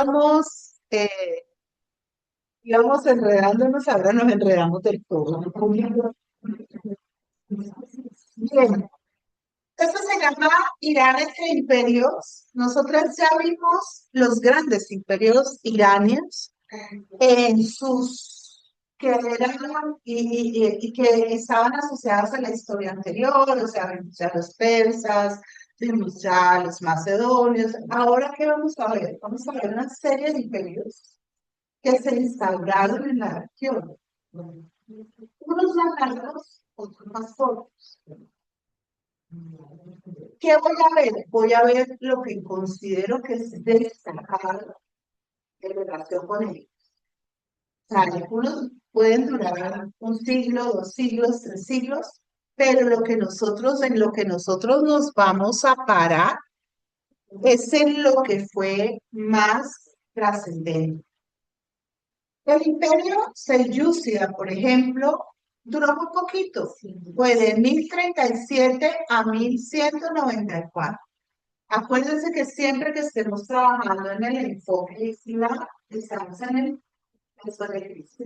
íbamos, íbamos enredándonos, ahora nos enredamos del todo. Bien, esto se llama Irán entre imperios. Nosotras ya vimos los grandes imperios iranios en sus que eran y que estaban asociados a la historia anterior, o sea, vimos ya los persas, vimos ya los macedonios. Ahora, ¿qué vamos a ver? Vamos a ver una serie de imperios que se instauraron en la región. Unos más largos, otros más cortos. ¿Qué voy a ver? Voy a ver lo que considero que es destacado en relación con ellos. O sea, algunos pueden durar un siglo, 2 siglos, 3 siglos, pero en lo que nosotros nos vamos a parar es en lo que fue más trascendente. El imperio selyúcida, por ejemplo, duró muy poquito, fue de 1037 a 1194. Acuérdense que siempre que estemos trabajando en el enfoque islam, estamos en el después de Cristo.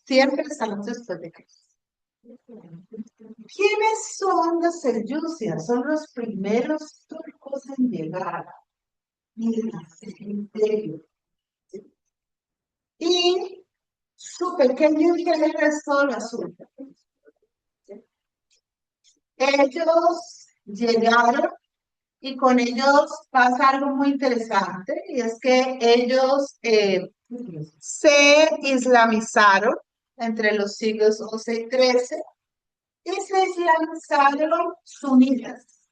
Siempre estamos después de Cristo. ¿Quiénes son los selyúcidas? Son los primeros turcos en llegar y en hacer imperio. Y su pequeño imperio es todo el asunto. Ellos llegaron y con ellos pasa algo muy interesante y es que ellos se islamizaron entre los siglos 11 y 13 y se islamizaron sunitas.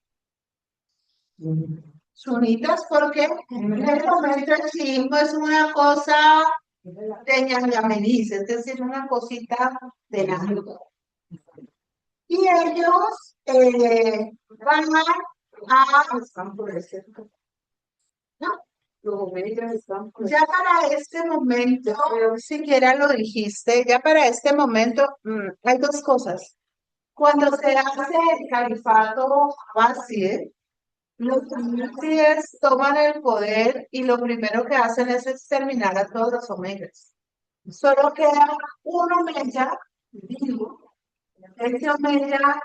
Sunitas porque en el momento el chiismo es una cosa de ñangameniz, es decir, una cosita de la mundo. Y ellos van están por ese, ¿no? Ya para este momento, siquiera lo dijiste, ya para este momento hay dos cosas. Cuando se hace el califato abbaside, los abbasíes toman el poder y lo primero que hacen es exterminar a todos los omeyas. Solo queda un omeya vivo. Ese omeya,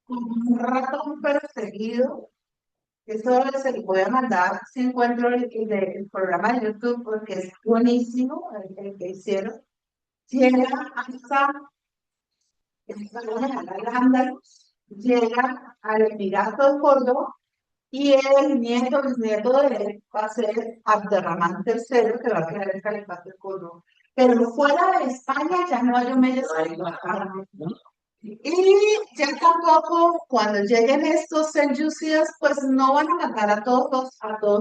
un ratón perseguido, eso se lo voy a mandar si encuentro el programa de YouTube porque es buenísimo el que hicieron. Llega hasta Al-Ándalus, llega al Emirato de Córdoba y el nieto, bisnieto de él va a ser Abderramán III, que va a crear el califato de Córdoba. Pero fuera de España ya no hay omeyas. Y ya tampoco, cuando lleguen estos selyúcidas, pues no van a matar a todos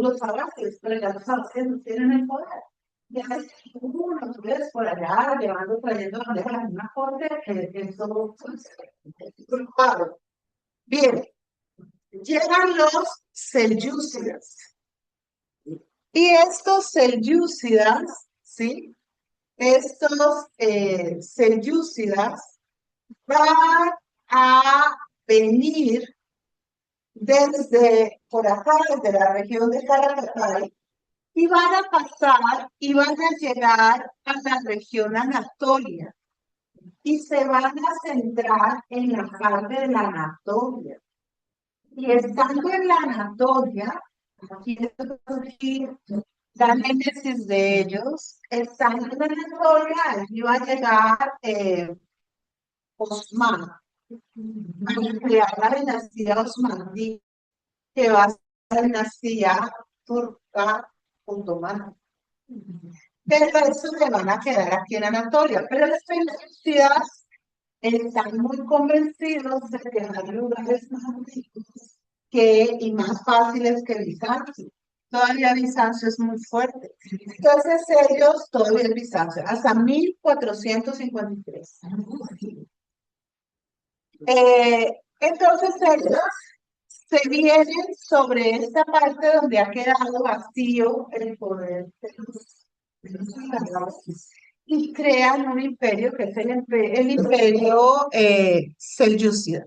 los abbasides, pero ya los abbasides no tienen el poder. Ya hubo unos ves por allá llevando, trayendo bandejas en una corte, que eso es claro. Bien, llegan los selyúcidas. Y estos selyúcidas, ¿sí? Estos selyúcidas van a venir desde por acá, desde la región de Caracas, y van a pasar y van a llegar a la región Anatolia y se van a centrar en la parte de la Anatolia. Y estando en la Anatolia, aquí la génesis de ellos, estando en la Anatolia, allí va a llegar Osman, a crear la dinastía Osmanli, que va a ser la dinastía turca otomana. Pero eso le van a quedar aquí en Anatolia. Pero las universidades están muy convencidos de que hay lugares más ricos y más fáciles que Bizancio. Todavía Bizancio es muy fuerte. Entonces ellos, todavía es Bizancio, hasta 1453. Entonces ellos se vienen sobre esta parte donde ha quedado vacío el poder de los árabes y crean un imperio que es el imperio selyúcida.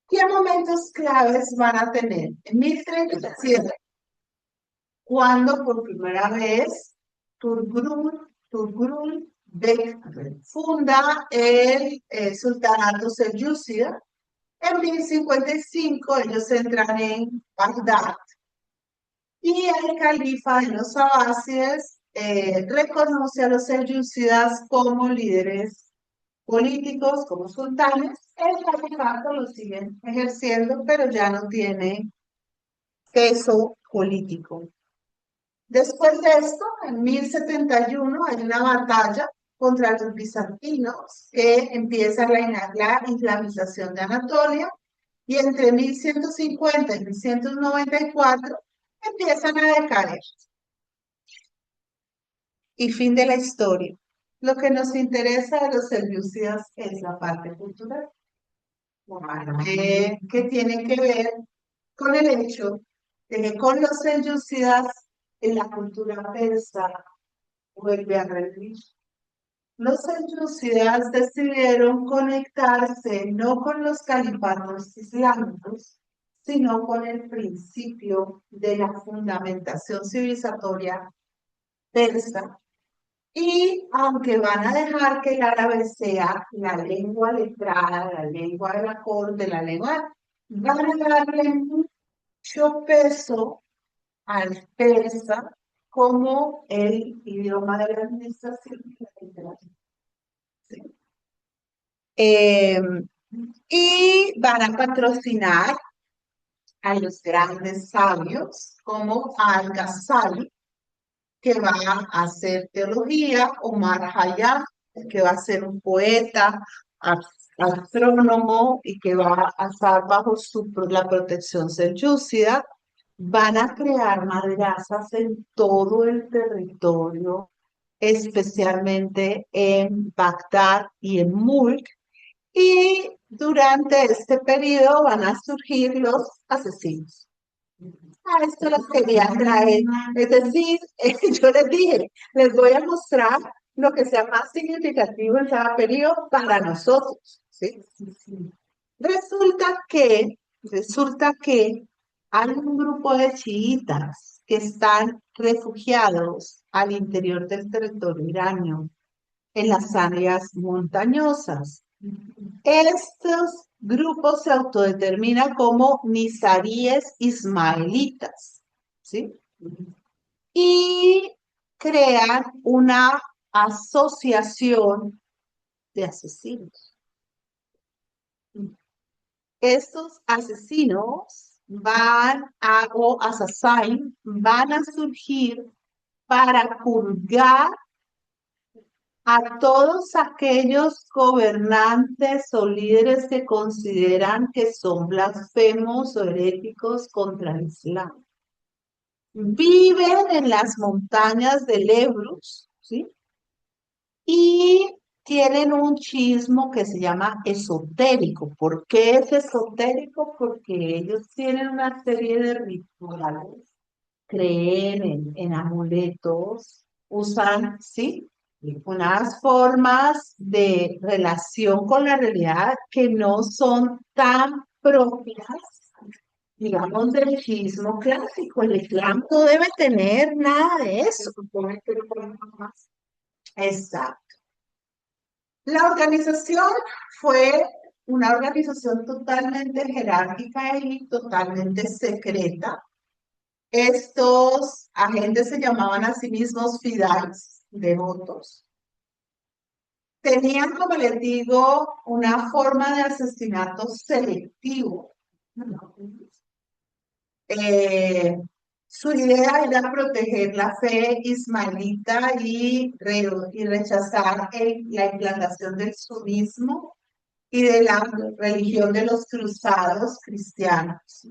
¿Qué momentos claves van a tener? En 1037 cuando por primera vez Turgurul Bek funda el sultanato selyúcida. En 1055 ellos entran en Bagdad y el califa de los abásides reconoce a los selyúcidas como líderes políticos, como sultanes. El califato lo siguen ejerciendo, pero ya no tiene peso político. Después de esto, en 1071 hay una batalla contra los bizantinos que empieza la islamización de Anatolia y entre 1150 y 1194 empiezan a decaer. Y fin de la historia. Lo que nos interesa de los selyúcidas es la parte cultural, que tiene que ver con el hecho de que con los selyúcidas en la cultura persa vuelve a revivir. Los selyúcidas decidieron conectarse no con los califatos islámicos, sino con el principio de la fundamentación civilizatoria persa. Y aunque van a dejar que el árabe sea la lengua letrada, la lengua de la corte, la lengua, van a darle mucho peso al persa como el idioma de la administración y la literatura. ¿Sí? Y van a patrocinar a los grandes sabios como Al-Ghazali, que va a hacer teología, Omar Khayyam, que va a ser un poeta, astrónomo y que va a estar bajo la protección selyúcida. Van a crear madrasas en todo el territorio, especialmente en Bagdad y en Mulk, y durante este periodo van a surgir los asesinos. A esto los quería traer. Es decir, yo les dije, les voy a mostrar lo que sea más significativo en cada periodo para nosotros. ¿Sí? Resulta que hay un grupo de chiitas que están refugiados al interior del territorio iranio, en las áreas montañosas. Estos grupos se autodeterminan como nizaríes ismaelitas, ¿sí? Y crean una asociación de asesinos. Estos asesinos o asesines, van a surgir para purgar a todos aquellos gobernantes o líderes que consideran que son blasfemos o heréticos contra el Islam. Viven en las montañas del Elbrus, ¿sí? Y tienen un chismo que se llama esotérico. ¿Por qué es esotérico? Porque ellos tienen una serie de rituales, creen en amuletos, usan, ¿sí? Unas formas de relación con la realidad que no son tan propias, digamos, del chismo clásico. El Islam no debe tener nada de eso. Exacto. La organización fue una organización totalmente jerárquica y totalmente secreta. Estos agentes se llamaban a sí mismos fidais, devotos. Tenían, como les digo, una forma de asesinato selectivo. Eh, Su idea era proteger la fe ismaelita y rechazar la implantación del sunismo y de la religión de los cruzados cristianos.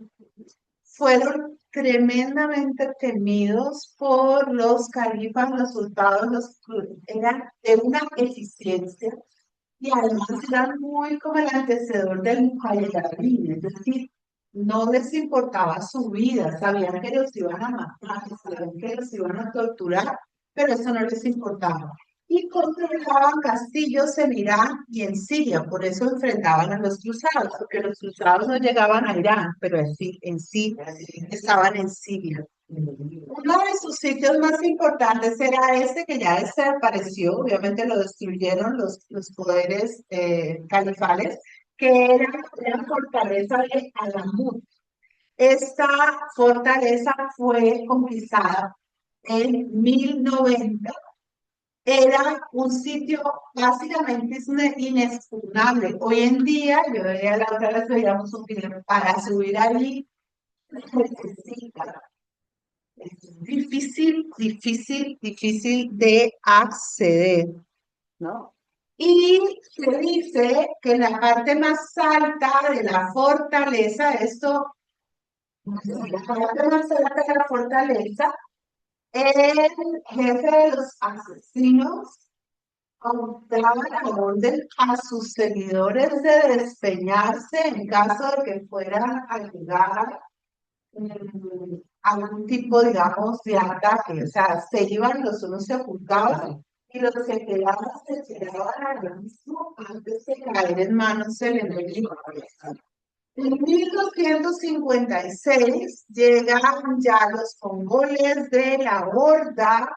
Fueron tremendamente temidos por los califas, los sultanos, eran de una eficiencia y además eran muy como el antecedor del mujahideen, es decir, no les importaba su vida, sabían que los iban a matar, sabían que los iban a torturar, pero eso no les importaba. Y controlaban castillos en Irán y en Siria, por eso enfrentaban a los cruzados, porque los cruzados no llegaban a Irán, pero en sí estaban en Siria. Uno de sus sitios más importantes era este que ya desapareció, obviamente lo destruyeron los poderes califales, que era la fortaleza de Alamut. Esta fortaleza fue conquistada en 1090. Era un sitio básicamente inexpugnable. Hoy en día, yo veía la otra vez, veíamos un video, para subir allí necesita. Es difícil de acceder, ¿no? Y se dice que en la parte más alta de la fortaleza, esto, la parte más alta de la fortaleza, el jefe de los asesinos daba la orden a sus seguidores de despeñarse en caso de que fueran a llegar algún tipo, digamos, de ataque. O sea, se iban, los unos se ocultaban y los que quedaban se tiraban al mismo antes de caer en manos del enemigo. En 1256 llegan ya los mongoles de la horda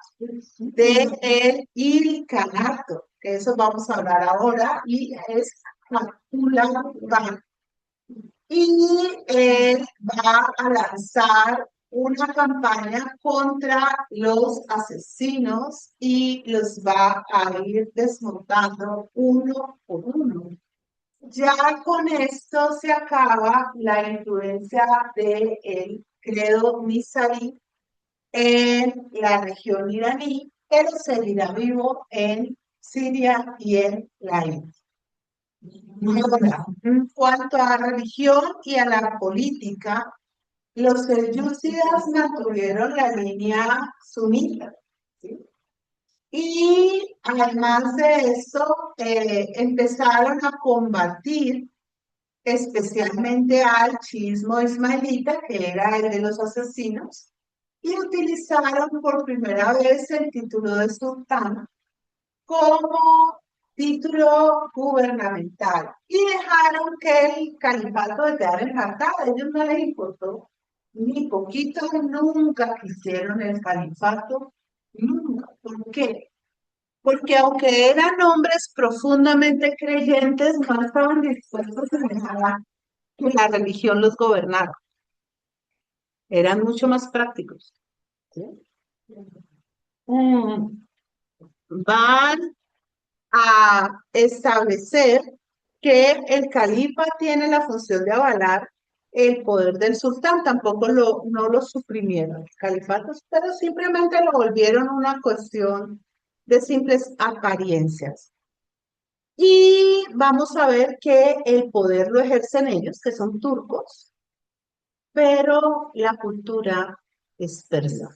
del Ilkhanato, que eso vamos a hablar ahora, y es Abdullah Khan. Y él va a lanzar una campaña contra los asesinos y los va a ir desmontando uno por uno. Ya con esto se acaba la influencia del credo Nizari en la región iraní, pero seguirá vivo en Siria y en la India. Ahora, en cuanto a la religión y a la política, los selyúcidas mantuvieron la línea sunita, ¿sí? Y además de eso, empezaron a combatir especialmente al chiismo ismaelita, que era el de los asesinos, y utilizaron por primera vez el título de sultán como título gubernamental y dejaron que el califato quedara en Bagdad. A ellos no les importó ni poquito, nunca quisieron el califato, nunca. ¿Por qué? Porque aunque eran hombres profundamente creyentes, no estaban dispuestos a dejar que la religión los gobernara. Eran mucho más prácticos. ¿Sí? Van a establecer que el califa tiene la función de avalar el poder del sultán, tampoco no lo suprimieron el califato, pero simplemente lo volvieron una cuestión de simples apariencias. Y vamos a ver que el poder lo ejercen ellos, que son turcos, pero la cultura es persa,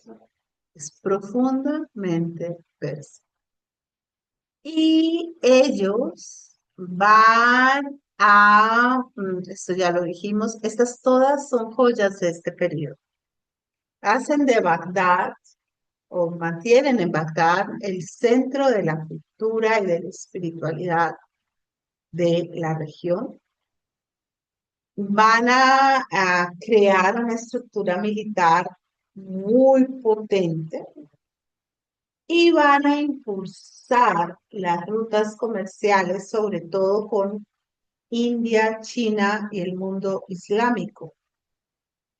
es profundamente persa. Y ellos van esto ya lo dijimos, estas todas son joyas de este periodo. Hacen de Bagdad o mantienen en Bagdad el centro de la cultura y de la espiritualidad de la región. Van a crear una estructura militar muy potente y van a impulsar las rutas comerciales, sobre todo con India, China y el mundo islámico.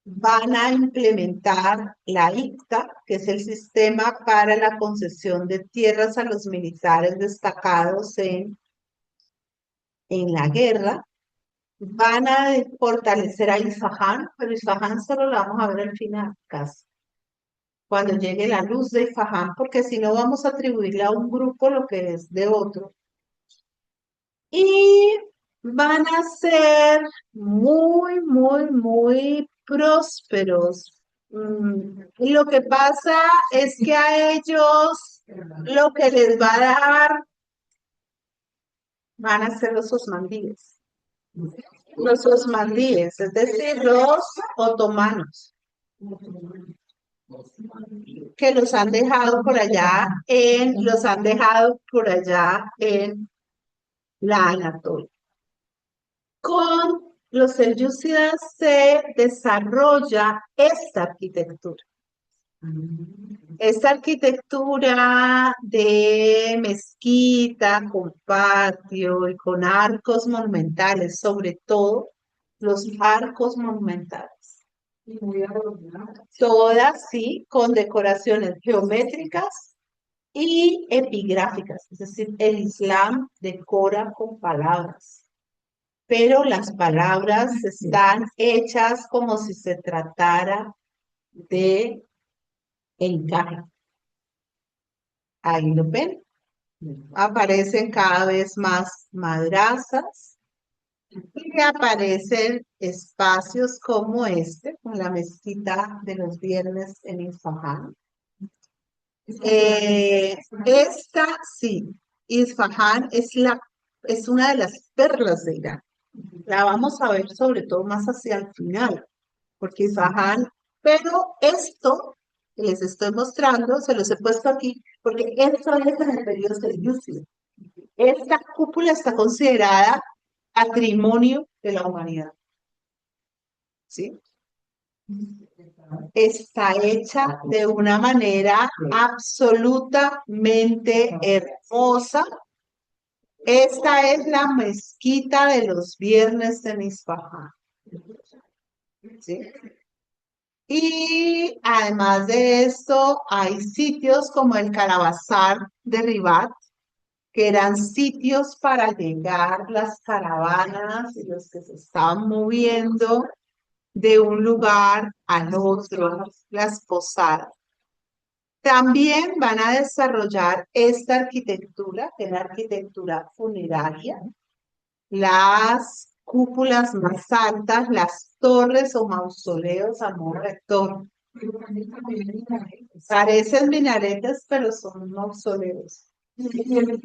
Van a implementar la ICTA, que es el sistema para la concesión de tierras a los militares destacados en la guerra. Van a fortalecer a Isfahan, pero Isfahan solo la vamos a ver al final, casi, cuando llegue la luz de Isfahan, porque si no vamos a atribuirle a un grupo lo que es de otro. Y van a ser muy prósperos. Y lo que pasa es que a ellos lo que les va a dar van a ser los osmandíes. Los osmandíes, es decir, los otomanos, que los han dejado por allá en la Anatolia. Con los selyúcidas se desarrolla esta arquitectura. Esta arquitectura de mezquita con patio y con arcos monumentales, sobre todo los arcos monumentales. Todas, sí, con decoraciones geométricas y epigráficas, es decir, el Islam decora con palabras, pero las palabras están hechas como si se tratara de encaje. Ahí lo ven. Aparecen cada vez más madrazas y aparecen espacios como este, con la mezquita de los viernes en Isfahán. Esta, sí, Isfahán es una de las perlas de Irán. La vamos a ver sobre todo más hacia el final, porque Isfahán, pero esto que les estoy mostrando, se los he puesto aquí, porque esto es en el periodo selyúcida. Esta cúpula está considerada patrimonio de la humanidad, ¿sí? Está hecha de una manera absolutamente hermosa. Esta es la mezquita de los viernes de Isfahán, ¿sí? Y además de esto, hay sitios como el Caravasar de Ribat, que eran sitios para llegar las caravanas y los que se estaban moviendo de un lugar al otro, las posadas. También van a desarrollar esta arquitectura, que es la arquitectura funeraria, las cúpulas más altas, las torres o mausoleos a modo de torre. Parecen minaretes, pero son mausoleos. ¿El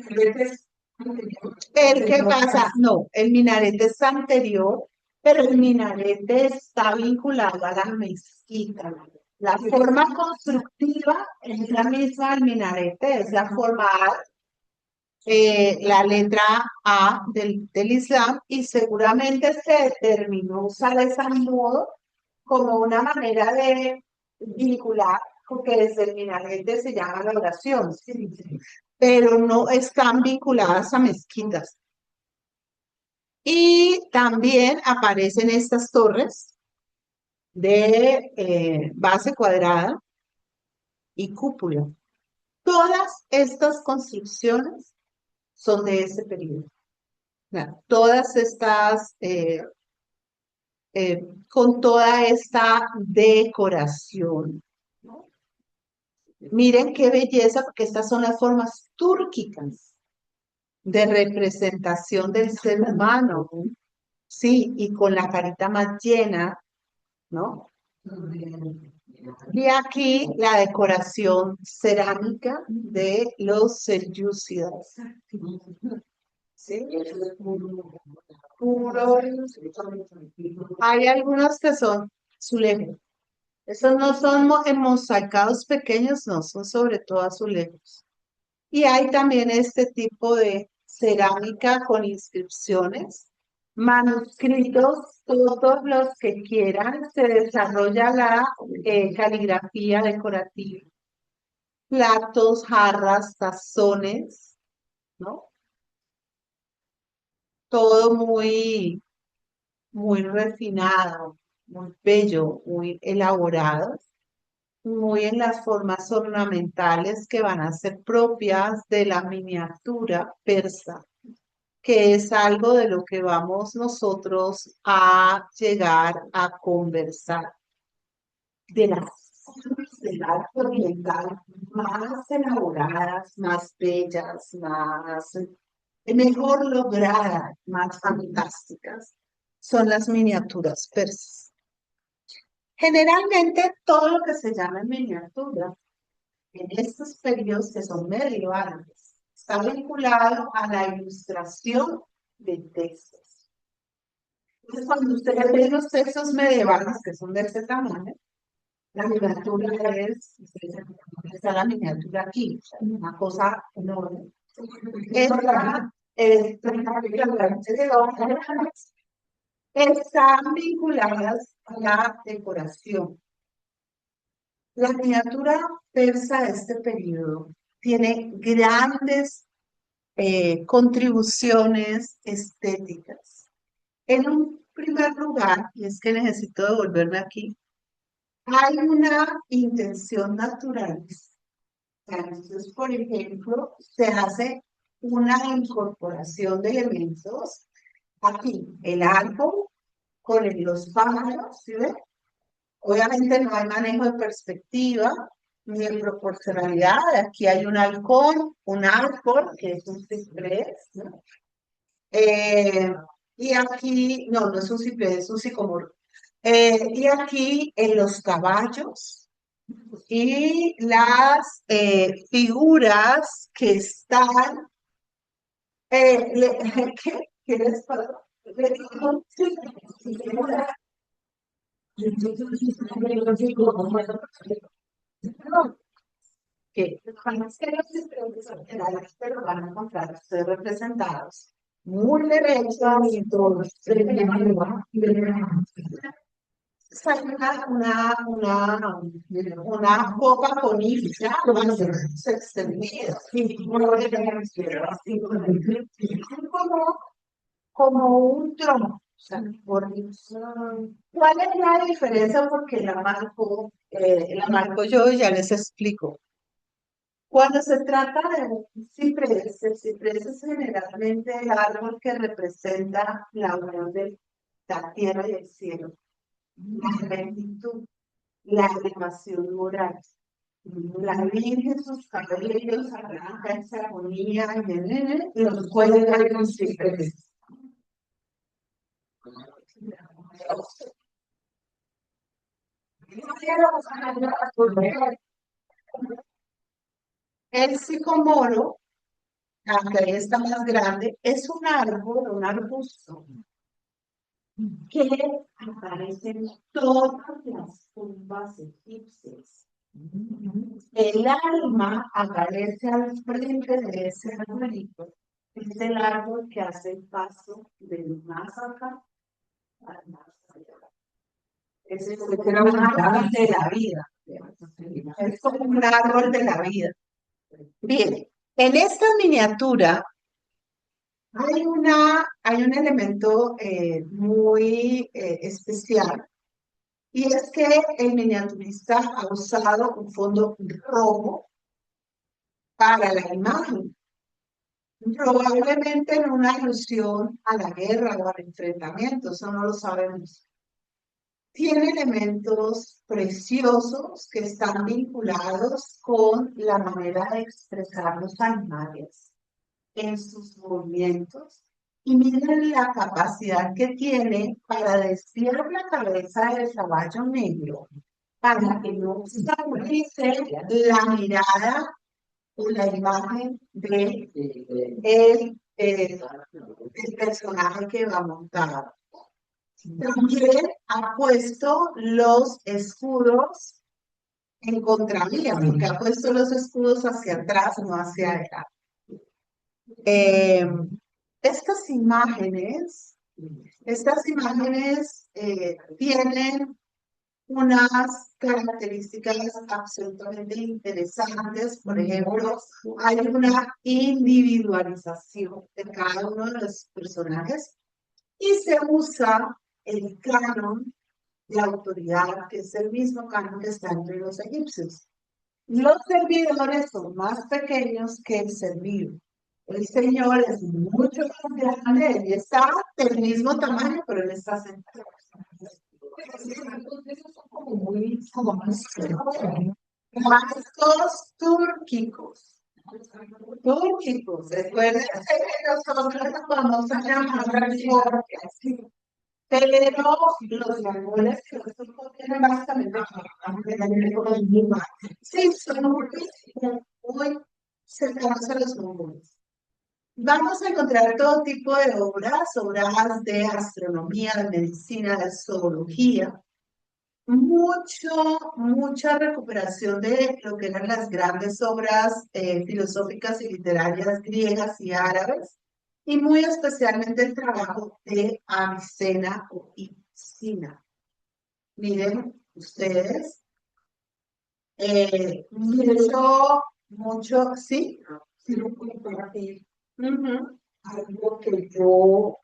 qué pasa? No, el minarete es anterior, pero el minarete está vinculado a la mezquita. La forma constructiva es la misma del minarete, es la forma A, la letra A del Islam, y seguramente se determinó usar ese modo como una manera de vincular, porque desde el minarete se llama la oración, pero no están vinculadas a mezquitas. Y también aparecen estas torres de base cuadrada y cúpula. Todas estas construcciones son de ese periodo. Todas estas, con toda esta decoración. Miren qué belleza, porque estas son las formas túrquicas de representación del ser humano, sí, y con la carita más llena, ¿no? Y aquí la decoración cerámica de los selyúcidas. ¿Sí? Puro. Hay algunos que son azulejos. Esos no son mosaicados pequeños, no, son sobre todo azulejos. Y hay también este tipo de cerámica con inscripciones, manuscritos, todos los que quieran, se desarrolla la caligrafía decorativa. Platos, jarras, tazones, ¿no? Todo muy refinado, muy bello, muy elaborado, muy en las formas ornamentales que van a ser propias de la miniatura persa, que es algo de lo que vamos nosotros a llegar a conversar, de las formas del arte oriental más elaboradas, más bellas, más mejor logradas, más fantásticas, son las miniaturas persas. Generalmente todo lo que se llama miniatura en estos periodos que son medievales está vinculado a la ilustración de textos. Entonces, cuando ustedes ven los textos medievales que son de este tamaño, la miniatura está la miniatura aquí, una cosa enorme. Están vinculadas a la decoración. La miniatura persa de este periodo tiene grandes contribuciones estéticas. En un primer lugar, y es que necesito devolverme aquí, hay una intención natural. Entonces, por ejemplo, se hace una incorporación de elementos. Aquí, el árbol con los pájaros, ¿sí ven? Obviamente no hay manejo de perspectiva ni de proporcionalidad. Aquí hay un halcón, un árbol, que es un ciprés, ¿no? Eh, y aquí, no, no es un ciprés, es un sicomoro. Y aquí en los caballos y las figuras que están, ¿qué les pasó? Que jamás que los estudiantes generales, pero van a encontrar ustedes representados muy derechos y todos. Sale una copa conífera, se extendida, como, como un trono. O sea, ¿cuál es la diferencia? Porque la marco yo y ya les explico. Cuando se trata de un ciprés, el ciprés es generalmente el árbol que representa la unión de la tierra y el cielo, la rectitud, la elevación moral. La Virgen, sus cabellos, arranca esa armonía y los cuelga de un ciprés. El sicomoro, aunque está más grande, es un árbol, un arbusto, que aparece en todas las tumbas egipcias. El alma aparece al frente de ese arbolito. Es el árbol que hace el paso del más acá al más allá. Ese es un árbol de la vida. Es como un árbol de la vida. Bien, en esta miniatura hay un elemento muy especial, y es que el miniaturista ha usado un fondo rojo para la imagen, probablemente en una alusión a la guerra o al enfrentamiento, eso no lo sabemos. Tiene elementos preciosos que están vinculados con la manera de expresar los animales en sus movimientos, y miren la capacidad que tiene para desviar la cabeza del caballo negro para que no obstaculice la mirada o la imagen de el personaje que va montado. También ha puesto los escudos en contravía, porque ha puesto los escudos hacia atrás, no hacia adelante. Eh, estas imágenes, estas imágenes tienen unas características absolutamente interesantes. Por ejemplo, hay una individualización de cada uno de los personajes y se usa el canon de autoridad, que es el mismo canon que está entre los egipcios. Los servidores son más pequeños que el servido. El Señor es mucho más grande y está del mismo tamaño, pero él está sentado. Entonces son como muy mascos túrquicos. Túrquicos. Recuerden que nosotros nos vamos a llamar así. Pero los mongoles que nosotros tienen básicamente sí, son muy cercanos a los mongoles. Vamos a encontrar todo tipo de obras de astronomía, de medicina, de zoología, mucha recuperación de lo que eran las grandes obras filosóficas y literarias griegas y árabes, y muy especialmente el trabajo de Avicena o Ibicina. Miren ustedes, Mucho, sí. Quiero compartir Ujú, algo que yo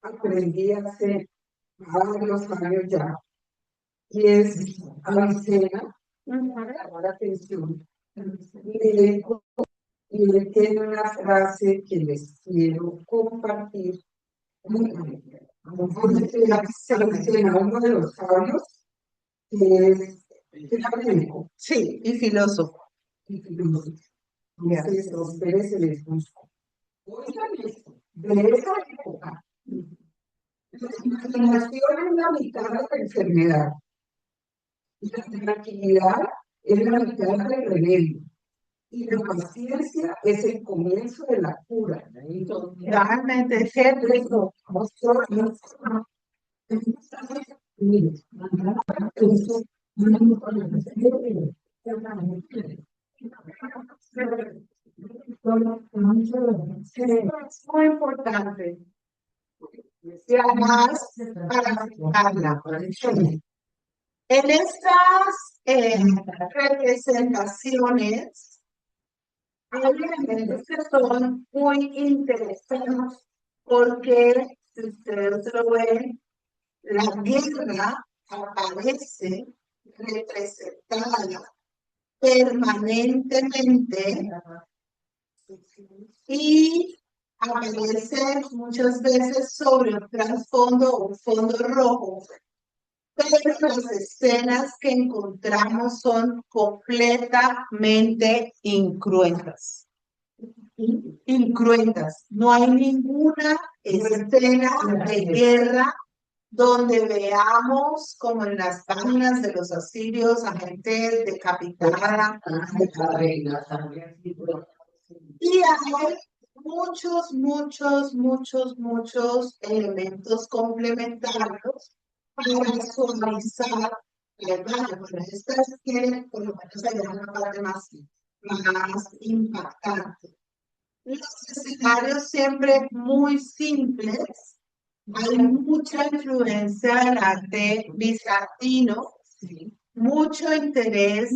aprendí hace varios años ya, y es Avicena, ujú. llamó la atención. Y él tiene una frase que les quiero compartir. Avicena, uno de los sabios, que es académico Sí, y filósofo. y filósofo. Entonces, a ustedes se les busco. Oigan esto, de esa época, la imaginación es la mitad de la enfermedad y la tranquilidad es la mitad del remedio. Y la paciencia es el comienzo de la cura. Entonces, Realmente es cierto. eso, mire, eso, Es muy importante. Y además, para fijarla. En estas representaciones, hay elementos que son muy interesantes porque, si ustedes lo ven, la guerra aparece representada permanentemente y aparece muchas veces sobre un trasfondo o un fondo rojo, pero las escenas que encontramos son completamente incruentas. Incruentas. No hay ninguna escena de guerra donde veamos, como en las páginas de los asirios, a gente decapitada. Y hay muchos elementos complementarios para suavizar el daño. Pero estas quieren, por lo menos, hallar una parte más impactante. Los escenarios siempre muy simples. Hay mucha influencia del arte bizantino, mucho interés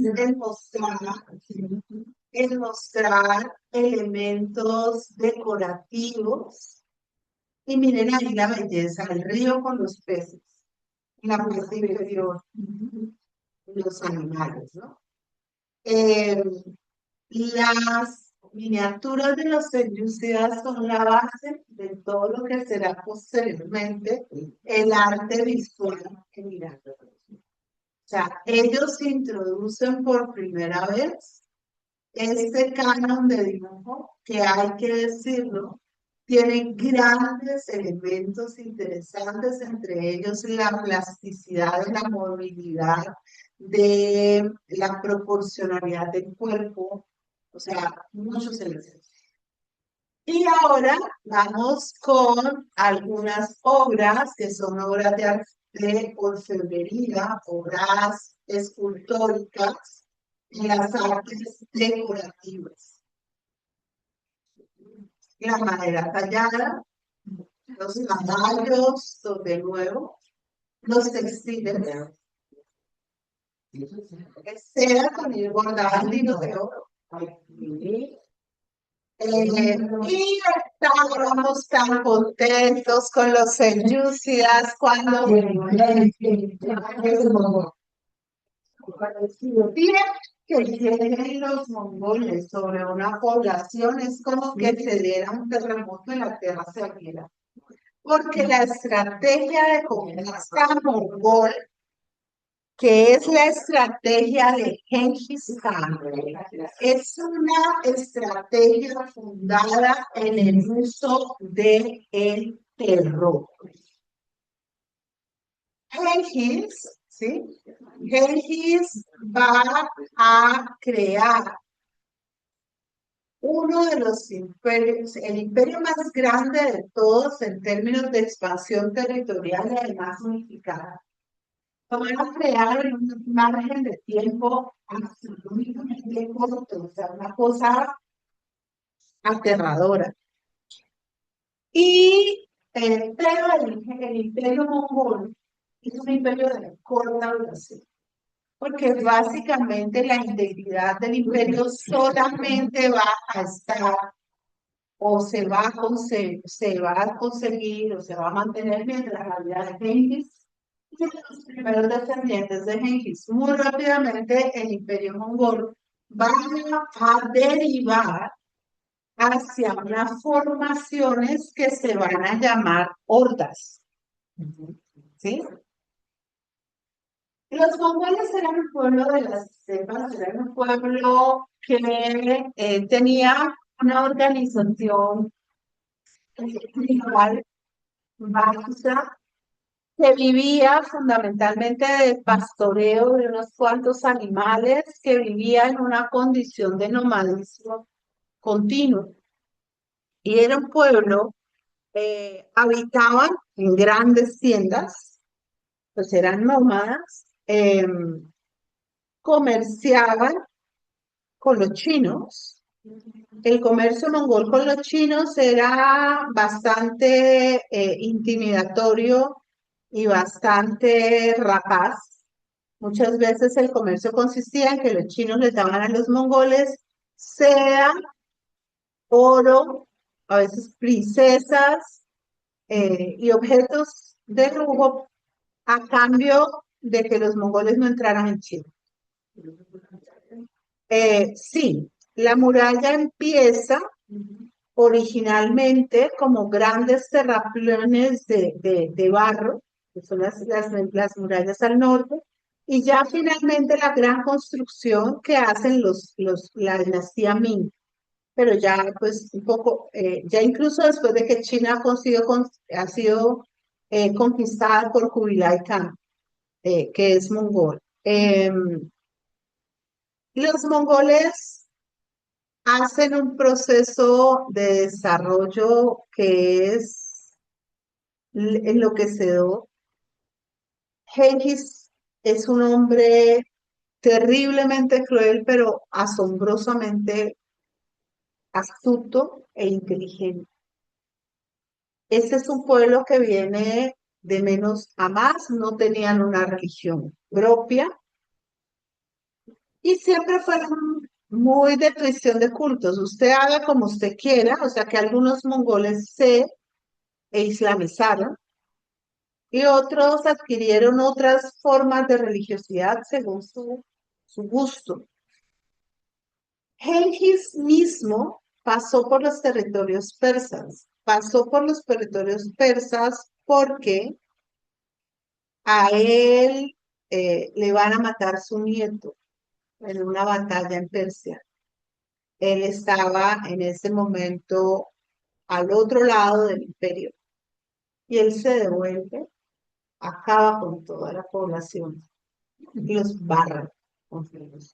en mostrar elementos decorativos. Y miren ahí la belleza, el río con los peces, la parte inferior, los animales, ¿no? Eh, Las miniaturas de los selyúcidas son la base de todo lo que será posteriormente el arte visual que miramos. O sea, ellos introducen por primera vez este canon de dibujo, que hay que decirlo, tiene grandes elementos interesantes, entre ellos la plasticidad, la movilidad, de la proporcionalidad del cuerpo, o sea, muchos elementos. Y ahora vamos con algunas obras que son obras de orfebrería, obras escultóricas en las artes decorativas. La madera tallada, los caballos, de nuevo, los textiles, seda con el bordado hilo de oro. Y estábamos tan contentos con los selyúcidas cuando que lleguen los mongoles sobre una población es como que se diera un terremoto y la tierra se abriera. Porque la estrategia de conquista mongol, que es la estrategia de Genghis Khan, es una estrategia fundada en el uso del terror. Genghis, ¿sí? Genghis va a crear uno de los imperios, el imperio más grande de todos en términos de expansión territorial y además unificada. Lo van a crear en un margen de tiempo absolutamente corto, o sea, una cosa aterradora. Y pero el imperio mongol es un imperio de corta duración. porque básicamente la integridad del imperio solamente va a estar o se va a conseguir o se va a mantener mientras la vida de Genghis y los primeros descendientes de Genghis. Muy rápidamente el imperio mongol va a derivar hacia unas formaciones que se van a llamar hordas. ¿Sí? Los mongoles eran un pueblo de las estepas, eran un pueblo que tenía una organización tribal básica que vivía fundamentalmente del pastoreo de unos cuantos animales, que vivía en una condición de nomadismo continuo. Y era un pueblo, habitaban en grandes tiendas, pues eran nómadas, comerciaban con los chinos. El comercio mongol con los chinos era bastante intimidatorio y bastante rapaz. Muchas veces el comercio consistía en que los chinos les daban a los mongoles seda, oro, a veces princesas y objetos de lujo a cambio de que los mongoles no entraran en China. Sí, la muralla empieza originalmente como grandes terraplenes de barro, que son las murallas al norte, y ya finalmente la gran construcción que hacen la dinastía Ming, pero ya pues un poco, ya incluso después de que China ha sido conquistada por Kublai Khan, que es mongol. Los mongoles hacen un proceso de desarrollo que es enloquecedor. Genghis es un hombre terriblemente cruel, pero asombrosamente astuto e inteligente. Este es un pueblo que viene de menos a más, no tenían una religión propia y siempre fueron muy de tradición de cultos. Usted haga como usted quiera, o sea que algunos mongoles se islamizaron y otros adquirieron otras formas de religiosidad según su gusto. Genghis mismo pasó por los territorios persas, porque a él le van a matar su nieto en una batalla en Persia. Él estaba en ese momento al otro lado del imperio y él se devuelve, acaba con toda la población y los barra,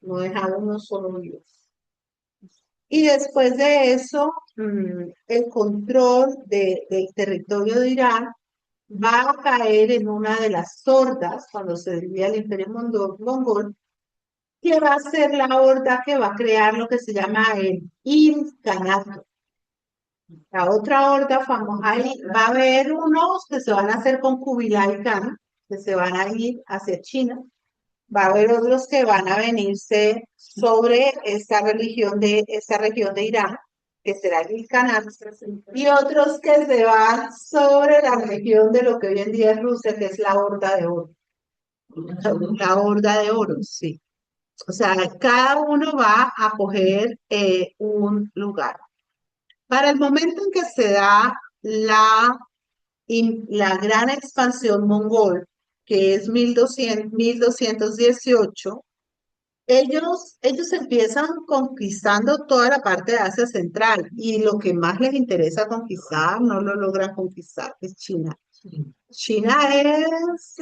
no dejaron uno solo vivos. Y después de eso, el control del territorio de Irán va a caer en una de las hordas, cuando se divide el imperio mongol, que va a ser la horda que va a crear lo que se llama el Ilkhanato. La otra horda famosa, va a haber unos que se van a hacer con Kubilai Khan, que se van a ir hacia China. Va a haber otros que van a venirse sobre esta región de Irán, que será el Ilkhanato, y otros que se van sobre la región de lo que hoy en día es Rusia, que es la Horda de Oro. La Horda de Oro, sí. O sea, cada uno va a coger un lugar. Para el momento en que se da la gran expansión mongol, que es 1218, ellos empiezan conquistando toda la parte de Asia Central y lo que más les interesa conquistar, no lo logran conquistar, es China. China es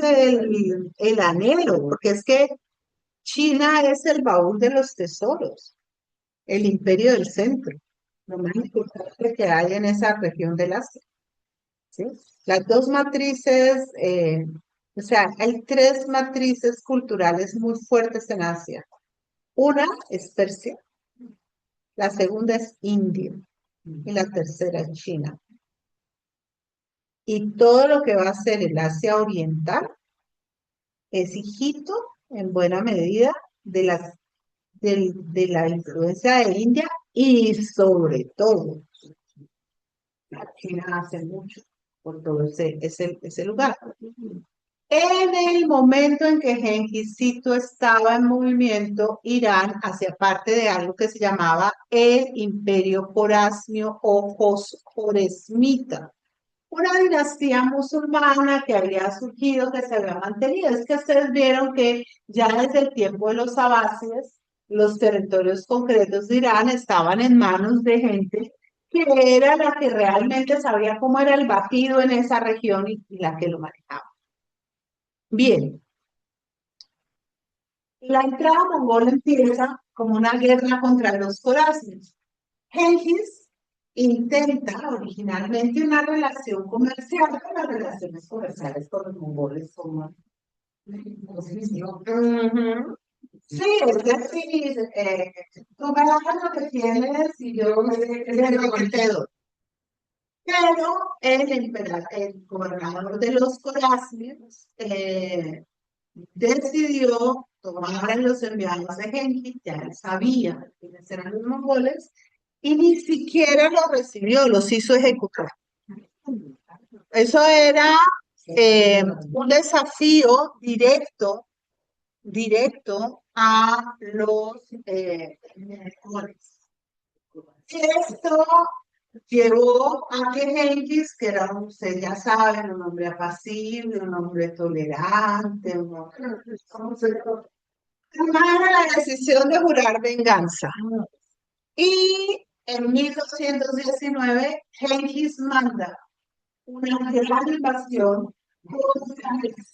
el anhelo, porque es que China es el baúl de los tesoros, el imperio del centro, lo más importante que hay en esa región del Asia. ¿Sí? Las dos matrices, o sea, hay tres matrices culturales muy fuertes en Asia. Una es Persia, la segunda es India y la tercera es China. Y todo lo que va a ser el Asia Oriental es Egipto en buena medida de de la influencia de India y sobre todo la China hace mucho por todo ese lugar. En el momento en que Genghis Sito estaba en movimiento, Irán hacía parte de algo que se llamaba el Imperio Jorasmio o Joresmita, una dinastía musulmana que había surgido, que se había mantenido. Es que ustedes vieron que ya desde el tiempo de los abásides, los territorios concretos de Irán estaban en manos de gente que era la que realmente sabía cómo era el batido en esa región y la que lo manejaba. Bien, la entrada mongola empieza como una guerra contra los corazones. Genghis intenta originalmente una relación comercial, pero las relaciones comerciales con los mongoles son... Ujú. Sí, es decir, tú me das lo que tienes y yo me lo que te doy. Pero el gobernador de los Corásmios decidió tomar a los enviados de Genghis, ya él sabía quiénes eran los mongoles, y ni siquiera los recibió, los hizo ejecutar. Eso era un desafío directo a los mongoles. Esto llevó a que Genghis, que era, ustedes ya saben, un hombre apacible, un hombre tolerante, tomara la decisión de jurar venganza. Y en 1219, Genghis manda una gran invasión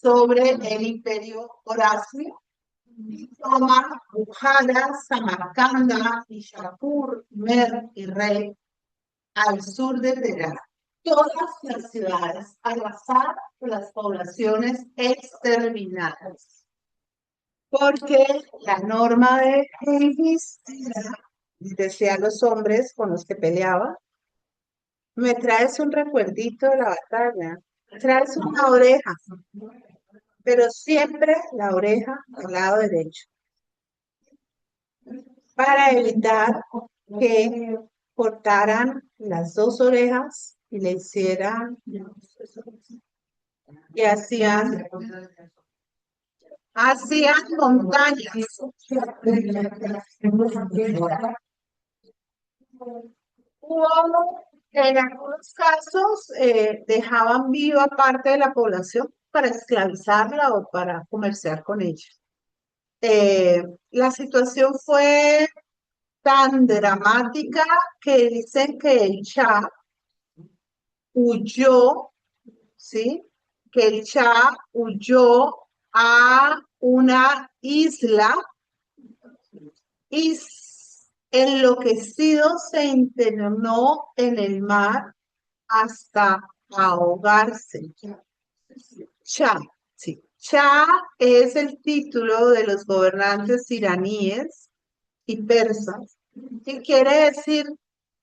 sobre el imperio Horasmio. Toma Bukhara, Samarcanda, Ishapur, Mer y Rey al sur de Teherán. Todas las ciudades arrasadas, las poblaciones exterminadas. Porque la norma de Genghis decía a los hombres con los que peleaba, me traes un recuerdito de la batalla, me traes una oreja, pero siempre la oreja al lado derecho, para evitar que cortaran las dos orejas y le hicieran, y hacían montañas. En algunos casos dejaban viva parte de la población para esclavizarla o para comerciar con ella. La situación fue tan dramática que dicen que el Shah huyó, ¿sí? Que el Shah huyó a una isla y enloquecido se internó en el mar hasta ahogarse. Shah, sí. Shah es el título de los gobernantes iraníes y persas, que quiere decir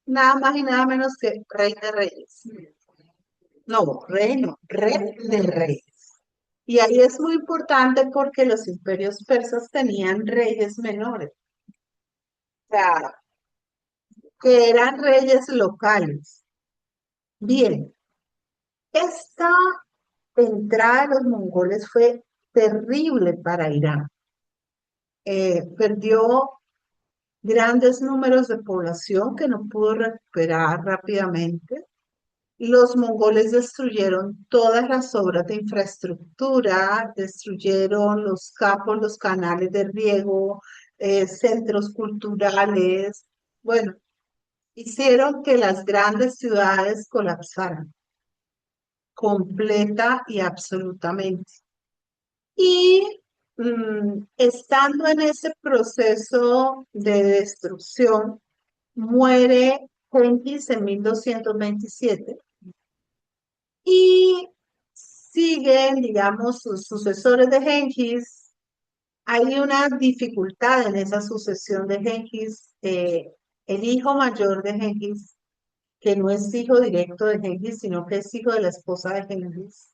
nada más y nada menos que rey de reyes. No, rey no, rey de reyes. Y ahí es muy importante porque los imperios persas tenían reyes menores, o sea, que eran reyes locales. Bien, esta entrada de los mongoles fue terrible para Irán. Perdió grandes números de población que no pudo recuperar rápidamente. Los mongoles destruyeron todas las obras de infraestructura, destruyeron los campos, los canales de riego, centros culturales. Bueno, hicieron que las grandes ciudades colapsaran completa y absolutamente. Y estando en ese proceso de destrucción, muere Genghis en 1227 y siguen, digamos, sus sucesores de Genghis. Hay una dificultad en esa sucesión de Genghis. El hijo mayor de Genghis, que no es hijo directo de Genghis, sino que es hijo de la esposa de Genghis,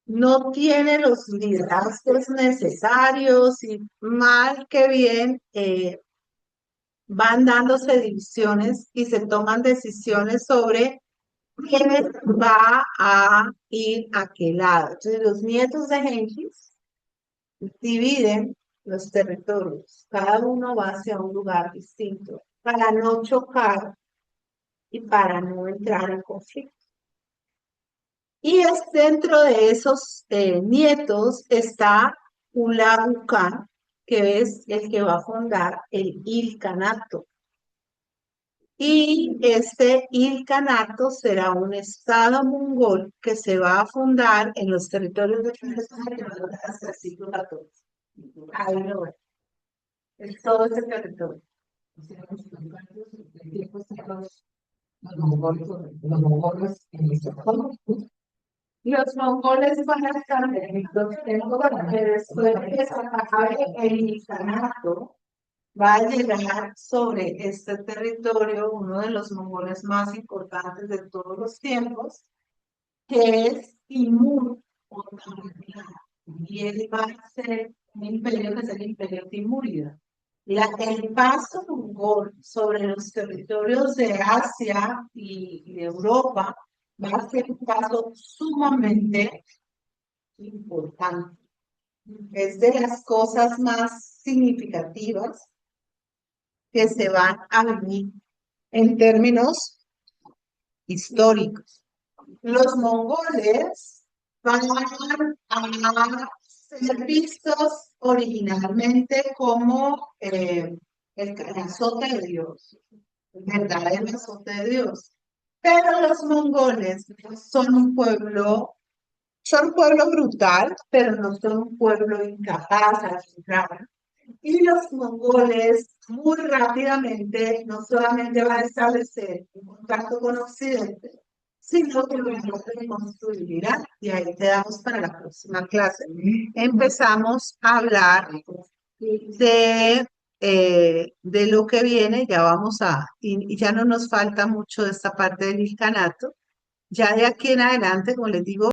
no tiene los liderazgos necesarios y mal que bien van dándose divisiones y se toman decisiones sobre quién va a ir a qué lado. Entonces, los nietos de Gengis dividen los territorios, cada uno va hacia un lugar distinto para no chocar y para no entrar en conflicto. Y es dentro de esos nietos está Hulagu Khan, que es el que va a fundar el Ilkhanato. Y este Ilkhanato será un estado mongol que se va a fundar en los territorios de hasta el siglo XIV. Ahí lo ven, es todo ese territorio. O sea, el tiempo están los mongoles en Estocolmo. Los mongoles van a estar en que después de que se acabe el Ilkhanato, va a llegar sobre este territorio uno de los mongoles más importantes de todos los tiempos, que es Timur o Tamerlán. Y él va a ser un imperio que es el imperio timúrida. El paso mongol sobre los territorios de Asia y de Europa va a ser un paso sumamente importante. Es de las cosas más significativas que se van a vivir en términos históricos. Los mongoles van a ser vistos originalmente como el azote de Dios, el verdadero azote de Dios. Pero los mongoles son un pueblo brutal, pero no son un pueblo incapaz, al contrario. Y los mongoles muy rápidamente no solamente van a establecer un contacto con Occidente, sino que lo van a reconstruir. Y ahí quedamos para la próxima clase. Empezamos a hablar de lo que viene, ya vamos y ya no nos falta mucho de esta parte del Ilkhanato. Ya de aquí en adelante, como les digo,